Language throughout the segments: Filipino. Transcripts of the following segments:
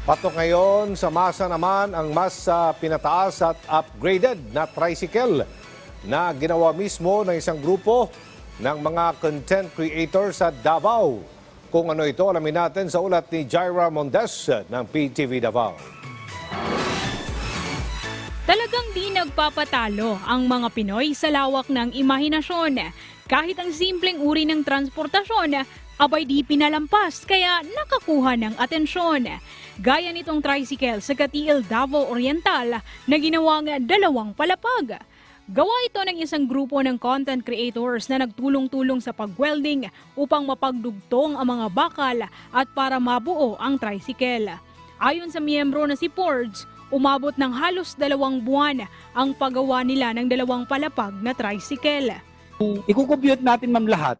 Patok ngayon sa masa naman ang mas pinataas at upgraded na tricycle na ginawa mismo ng isang grupo ng mga content creators sa Davao. Kung ano ito, alamin natin sa ulat ni Jaira Mondes ng PTV Davao. Talagang di nagpapatalo ang mga Pinoy sa lawak ng imahinasyon. Kahit ang simpleng uri ng transportasyon, abay di pinalampas kaya nakakuha ng atensyon. Gaya nitong tricycle sa Katiil, Davao Oriental na ginawang dalawang palapag. Gawa ito ng isang grupo ng content creators na nagtulong-tulong sa pag-welding upang mapagdugtong ang mga bakal at para mabuo ang tricycle. Ayon sa miyembro na si Forge, umabot ng halos 2 buwan ang paggawa nila ng dalawang palapag na tricycle. I-compute natin ma'am lahat,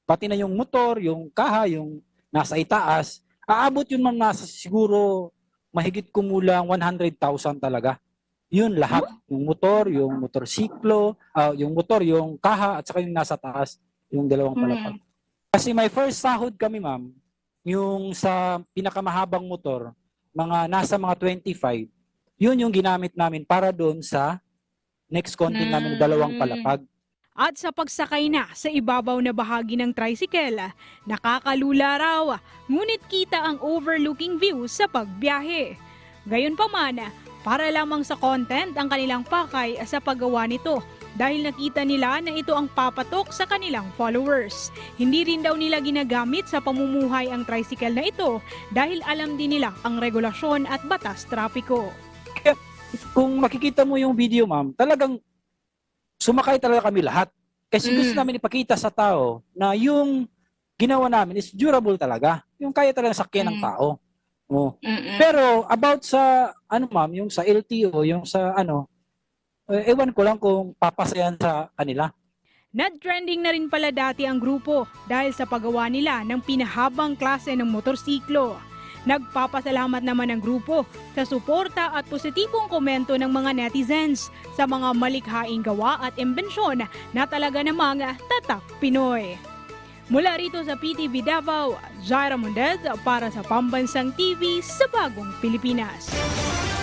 pati na yung motor, yung kaha, yung nasa itaas, aabot yun ma'am nasa siguro mahigit kumulang 100,000 talaga. Yun lahat, yung motorsiklo, yung motor, yung kaha, at saka yung nasa taas, yung dalawang palapag. Kasi may first sahod kami ma'am, yung sa pinakamahabang motor, nasa mga 25, yun yung ginamit namin para doon sa next content namin dalawang palapag. At sa pagsakay na sa ibabaw na bahagi ng tricycle, nakakalula raw, ngunit kita ang overlooking view sa pagbiyahe. Gayunpaman, para lamang sa content ang kanilang pakay sa paggawa nito dahil nakita nila na ito ang papatok sa kanilang followers. Hindi rin daw nila ginagamit sa pamumuhay ang tricycle na ito dahil alam din nila ang regulasyon at batas trapiko. Kung makikita mo yung video ma'am, talagang sumakay talaga kami lahat. Kasi gusto namin ipakita sa tao na yung ginawa namin is durable talaga. Yung kaya talaga sakyan ng tao. Oh. Pero about sa ma'am, yung sa LTO, yung sa ewan ko lang kung papasayan sa kanila. Nag-trending na rin pala dati ang grupo dahil sa paggawa nila ng pinahabang klase ng motorsiklo. Nagpapasalamat naman ang grupo sa suporta at positibong komento ng mga netizens sa mga malikhaing gawa at imbensyon na talaga namang tatak Pinoy. Mula rito sa PTV Davao, Jaira Mondes para sa Pambansang TV sa Bagong Pilipinas.